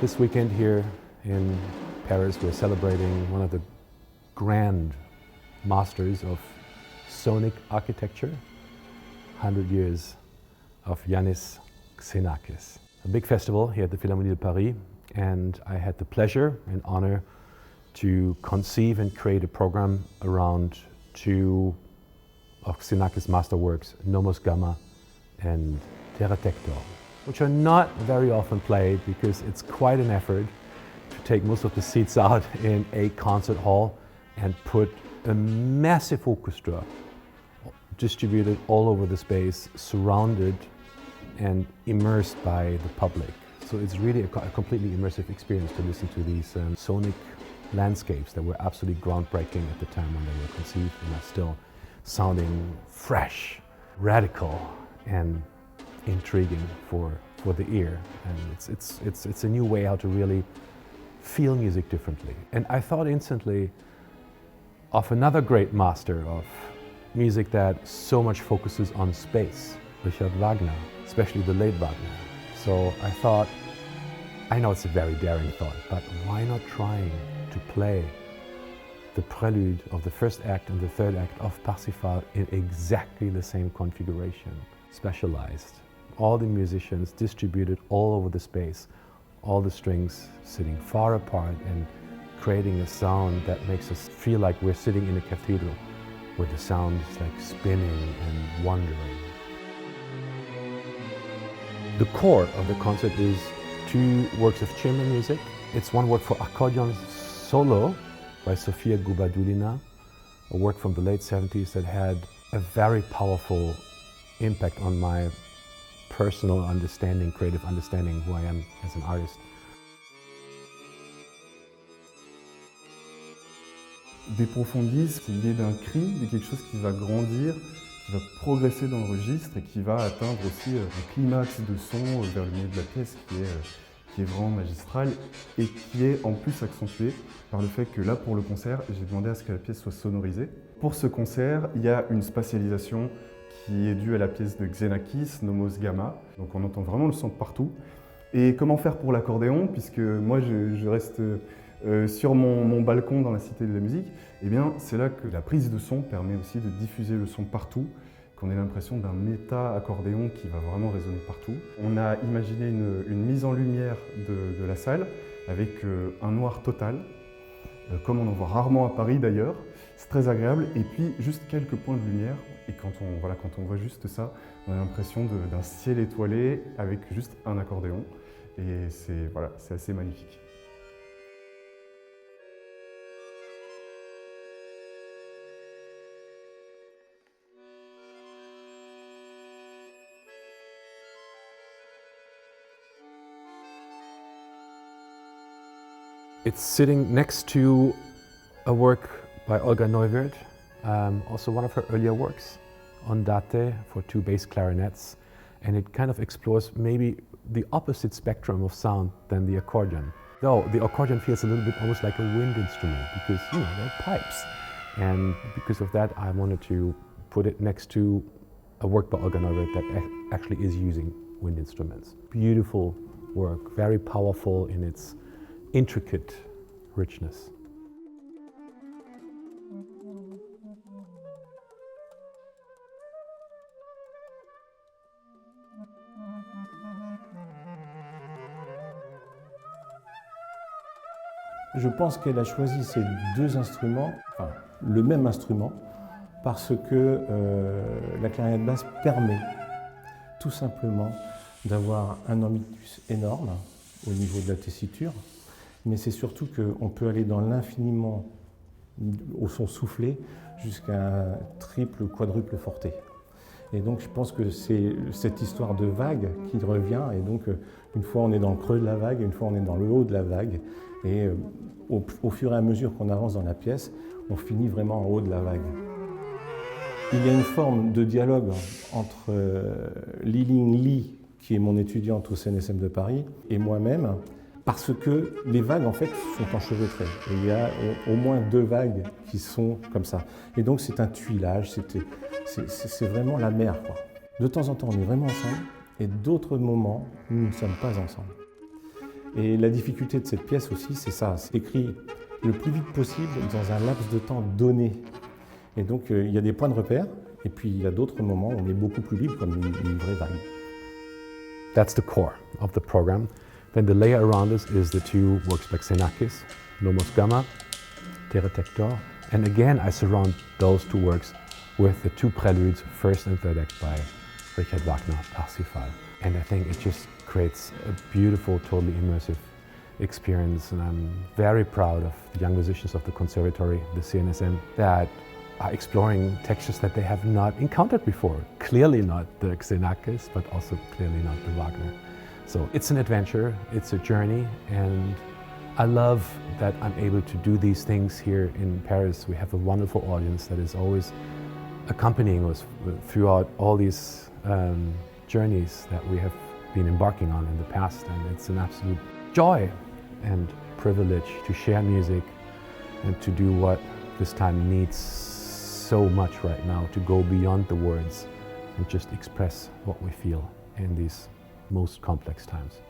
This weekend here in Paris, we're celebrating one of the grand masters of sonic architecture, 100 years of Xenakis. A big festival here at the Philharmonie de Paris, and I had the pleasure and honor to conceive and create a program around two of Xenakis' masterworks, Nomos Gamma and Pterodactyl, which are not very often played because it's quite an effort to take most of the seats out in a concert hall and put a massive orchestra distributed all over the space, surrounded and immersed by the public. So it's really a completely immersive experience to listen to these sonic landscapes that were absolutely groundbreaking at the time when they were conceived and are still sounding fresh, radical, and intriguing for the ear. And it's a new way how to really feel music differently. And I thought instantly of another great master of music that so much focuses on space, Richard Wagner, especially the late Wagner. So I thought, I know it's a very daring thought, but why not trying to play the prelude of the first act and the third act of Parsifal in exactly the same configuration, specialized. All the musicians distributed all over the space, all the strings sitting far apart and creating a sound that makes us feel like we're sitting in a cathedral where the sound is like spinning and wandering. The core of the concert is two works of chamber music. It's one work for accordion solo by Sofia Gubadulina, a work from the late 70s that had a very powerful impact on my personal understanding, creative understanding who I am as an artist. Des profondis, c'est l'idée d'un cri, de quelque chose qui va grandir, qui va progresser dans le registre et qui va atteindre aussi un climax de son vers le milieu de la pièce qui est vraiment magistral et qui est en plus accentué par le fait que là, pour le concert, j'ai demandé à ce que la pièce soit sonorisée. Pour ce concert, il y a une spatialisation qui est due à la pièce de Xenakis, Nomos Gamma. Donc on entend vraiment le son de partout. Et comment faire pour l'accordéon, puisque moi je reste sur mon balcon dans la Cité de la Musique, eh bien c'est là que la prise de son permet aussi de diffuser le son partout, qu'on ait l'impression d'un méta-accordéon qui va vraiment résonner partout. On a imaginé une mise en lumière de la salle avec un noir total, comme on en voit rarement à Paris d'ailleurs. C'est très agréable, et puis juste quelques points de lumière, et quand on voit juste ça, on a l'impression d'un ciel étoilé avec juste un accordéon, et c'est assez magnifique. It's sitting next to a work by Olga Neuwirth, also one of her earlier works, Ondate, for two bass clarinets, and it kind of explores maybe the opposite spectrum of sound than the accordion. Though the accordion feels a little bit almost like a wind instrument because, you know, they're pipes. And because of that, I wanted to put it next to a work by Olga Neuwirth that actually is using wind instruments. Beautiful work, very powerful in its intricate richness. Je pense qu'elle a choisi ces deux instruments, enfin le même instrument, parce que la clarinette basse permet tout simplement d'avoir un ambitus énorme au niveau de la tessiture, mais c'est surtout qu'on peut aller dans l'infiniment au son soufflé jusqu'à un triple ou quadruple forté. Et donc je pense que c'est cette histoire de vague qui revient, et donc une fois on est dans le creux de la vague, une fois on est dans le haut de la vague, et au fur et à mesure qu'on avance dans la pièce, on finit vraiment en haut de la vague. Il y a une forme de dialogue entre Li-Ling Li, qui est mon étudiante au CNSM de Paris, et moi-même, parce que les vagues en fait sont enchevêtrées. Et il y a au moins deux vagues qui sont comme ça. Et donc c'est un tuilage, c'est vraiment la mer, quoi. De temps en temps on est vraiment ensemble, et d'autres moments nous ne sommes pas ensemble. Et la difficulté de cette pièce aussi, c'est ça, c'est écrit le plus vite possible dans un laps de temps donné. Et donc il y a des points de repère, et puis il y a d'autres moments où on est beaucoup plus libre, comme une vraie vague. That's the core of the program. Then the layer around us is the two works by Xenakis, Nomos Gamma, Terra Tector. And again, I surround those two works with the two preludes, first and third act by Richard Wagner, Parsifal. And I think it just creates a beautiful, totally immersive experience. And I'm very proud of the young musicians of the conservatory, the CNSM, that are exploring textures that they have not encountered before. Clearly not the Xenakis, but also clearly not the Wagner. So it's an adventure, it's a journey, and I love that I'm able to do these things here in Paris. We have a wonderful audience that is always accompanying us throughout all these journeys that we have been embarking on in the past, and it's an absolute joy and privilege to share music and to do what this time needs so much right now, to go beyond the words and just express what we feel in these most complex times.